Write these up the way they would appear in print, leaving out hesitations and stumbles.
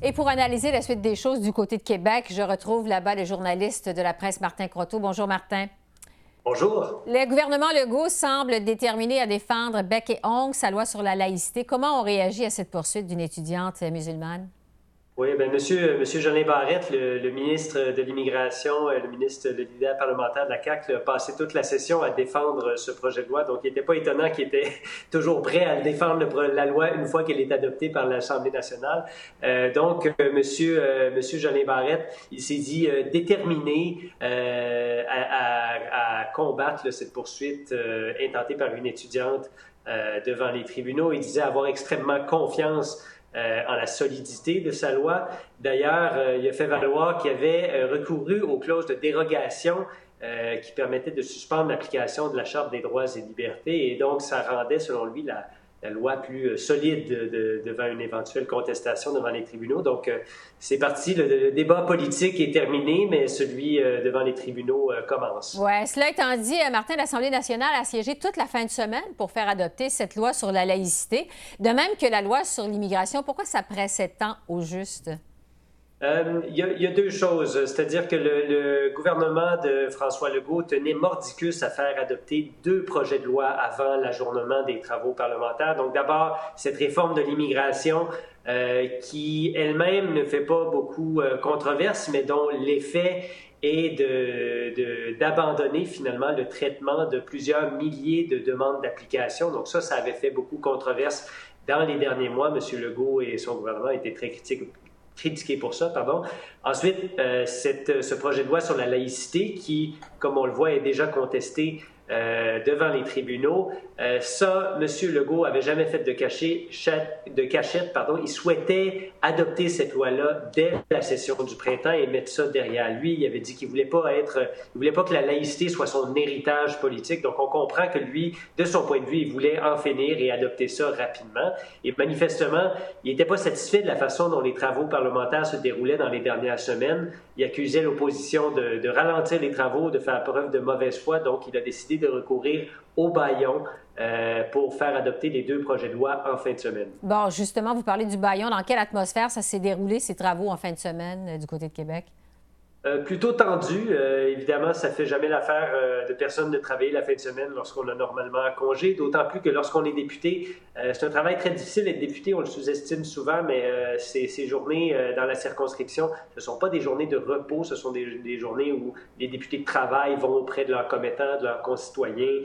Et pour analyser la suite des choses du côté de Québec, je retrouve là-bas le journaliste de la presse, Martin Croteau. Bonjour, Martin. Bonjour. Le gouvernement Legault semble déterminé à défendre bec et ongles sa loi sur la laïcité. Comment on réagit à cette poursuite d'une étudiante musulmane? Oui, bien, monsieur Jolin Barrette, le ministre de l'Immigration, le ministre, le leader parlementaire de la CAQ, a passé toute la session à défendre ce projet de loi. Donc, il n'était pas étonnant qu'il était toujours prêt à défendre la loi une fois qu'elle est adoptée par l'Assemblée nationale. Monsieur Jolin Barrette, il s'est dit déterminé à combattre cette poursuite intentée par une étudiante devant les tribunaux. Il disait avoir extrêmement confiance en la solidité de sa loi. D'ailleurs, il a fait valoir qu'il avait recouru aux clauses de dérogation qui permettaient de suspendre l'application de la Charte des droits et libertés. Et donc, ça rendait, selon lui, la loi plus solide devant une éventuelle contestation devant les tribunaux. Donc, c'est parti. Le débat politique est terminé, mais celui devant les tribunaux commence. Oui, cela étant dit, Martin, l'Assemblée nationale a siégé toute la fin de semaine pour faire adopter cette loi sur la laïcité, de même que la loi sur l'immigration. Pourquoi ça pressait tant au juste? Il y a deux choses. C'est-à-dire que le gouvernement de François Legault tenait mordicus à faire adopter deux projets de loi avant l'ajournement des travaux parlementaires. Donc d'abord, cette réforme de l'immigration qui elle-même ne fait pas beaucoup controverse, mais dont l'effet est d'abandonner finalement le traitement de plusieurs milliers de demandes d'application. Donc ça avait fait beaucoup controverse dans les derniers mois. M. Legault et son gouvernement étaient très critiqué pour ça, pardon. Ensuite, ce projet de loi sur la laïcité qui, comme on le voit, est déjà contesté devant les tribunaux. Ça, M. Legault avait jamais fait de cachette. Il souhaitait adopter cette loi-là dès la session du printemps et mettre ça derrière lui. Il avait dit qu'il voulait pas que la laïcité soit son héritage politique. Donc, on comprend que lui, de son point de vue, il voulait en finir et adopter ça rapidement. Et manifestement, il n'était pas satisfait de la façon dont les travaux parlementaires se déroulaient dans les dernières semaines. Il accusait l'opposition de ralentir les travaux, de faire preuve de mauvaise foi. Donc, il a décidé de recourir au bâillon pour faire adopter les deux projets de loi en fin de semaine. Bon, justement, vous parlez du bâillon. Dans quelle atmosphère ça s'est déroulé, ces travaux en fin de semaine du côté de Québec? Plutôt tendu. Évidemment, ça ne fait jamais l'affaire de personne de travailler la fin de semaine lorsqu'on a normalement un congé, d'autant plus que lorsqu'on est député, c'est un travail très difficile d'être député, on le sous-estime souvent, mais ces journées dans la circonscription, ce ne sont pas des journées de repos, ce sont des journées où les députés de travail vont auprès de leurs commettants, de leurs concitoyens,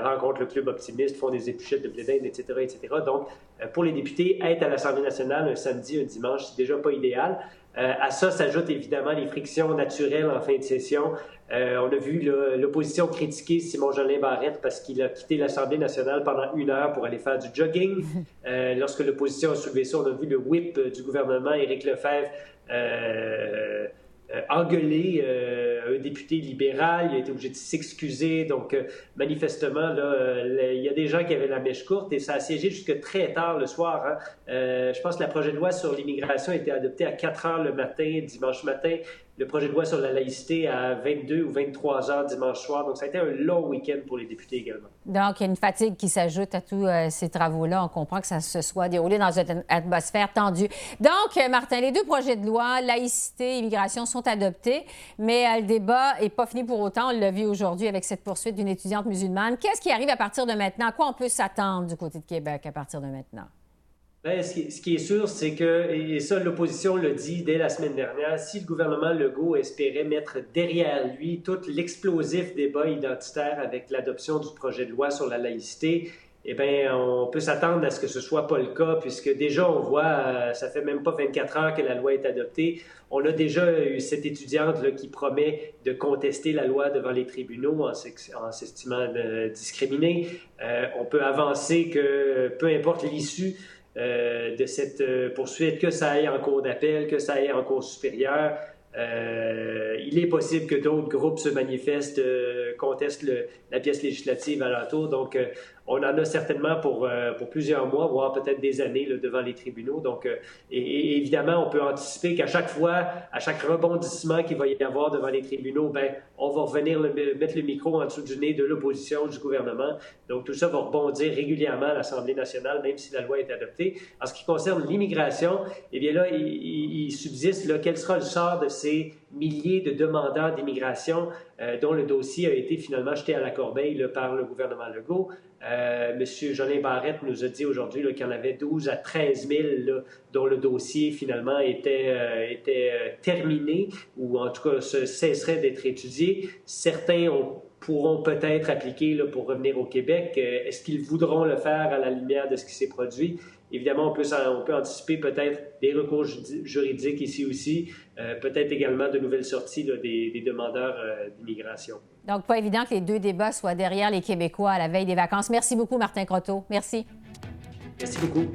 rencontrent le club optimiste, font des épluchettes de blé d'Inde, etc., etc. Donc, pour les députés, être à l'Assemblée nationale un samedi, un dimanche, c'est déjà pas idéal. À ça s'ajoutent évidemment les frictions naturelles en fin de session. On a vu l'opposition critiquer Simon Jolin Barrette parce qu'il a quitté l'Assemblée nationale pendant 1 heure pour aller faire du jogging. Lorsque l'opposition a soulevé ça, on a vu le whip du gouvernement, Éric Lefebvre, engueuler un député libéral. Il a été obligé de s'excuser. Donc, manifestement, il y a des gens qui avaient la mèche courte et ça a siégé jusque très tard le soir. Hein. Je pense que la projet de loi sur l'immigration a été adoptée à 4 heures le matin, dimanche matin. Le projet de loi sur la laïcité à 22 ou 23 heures dimanche soir. Donc, ça a été un long week-end pour les députés également. Donc, il y a une fatigue qui s'ajoute à tous ces travaux-là. On comprend que ça se soit déroulé dans une atmosphère tendue. Donc, Martin, les deux projets de loi, laïcité, immigration, sont adoptés, mais le débat n'est pas fini pour autant. On l'a vu aujourd'hui avec cette poursuite d'une étudiante musulmane. Qu'est-ce qui arrive à partir de maintenant? À quoi on peut s'attendre du côté de Québec à partir de maintenant? Bien, ce qui est sûr, c'est que, et ça, l'opposition l'a dit dès la semaine dernière, si le gouvernement Legault espérait mettre derrière lui tout l'explosif débat identitaire avec l'adoption du projet de loi sur la laïcité, eh bien, on peut s'attendre à ce que ce soit pas le cas, puisque déjà, on voit, ça fait même pas 24 heures que la loi est adoptée. On a déjà eu cette étudiante là, qui promet de contester la loi devant les tribunaux en s'estimant discriminée. On peut avancer que, peu importe l'issue de cette poursuite, que ça aille en cour d'appel, que ça aille en cour supérieure, il est possible que d'autres groupes se manifestent contestent la pièce législative alentour. Donc, on en a certainement pour plusieurs mois, voire peut-être des années là, devant les tribunaux. Donc, et évidemment, on peut anticiper qu'à chaque fois, à chaque rebondissement qu'il va y avoir devant les tribunaux, ben, on va revenir mettre le micro en dessous du nez de l'opposition, du gouvernement. Donc, tout ça va rebondir régulièrement à l'Assemblée nationale, même si la loi est adoptée. En ce qui concerne l'immigration, eh bien là, il subsiste là, quel sera le sort de ces milliers de demandeurs d'immigration dont le dossier a été finalement jeté à la corbeille là, par le gouvernement Legault. Monsieur Jolin Barrette nous a dit aujourd'hui qu'il y en avait 12 à 13 000 là, dont le dossier finalement était terminé ou en tout cas cesserait d'être étudié. Certains pourront peut-être appliquer là, pour revenir au Québec. Est-ce qu'ils voudront le faire à la lumière de ce qui s'est produit? Évidemment, on peut anticiper peut-être des recours juridiques ici aussi, peut-être également de nouvelles sorties là, des demandeurs d'immigration. Donc, pas évident que les deux débats soient derrière les Québécois à la veille des vacances. Merci beaucoup, Martin Croteau. Merci. Merci beaucoup.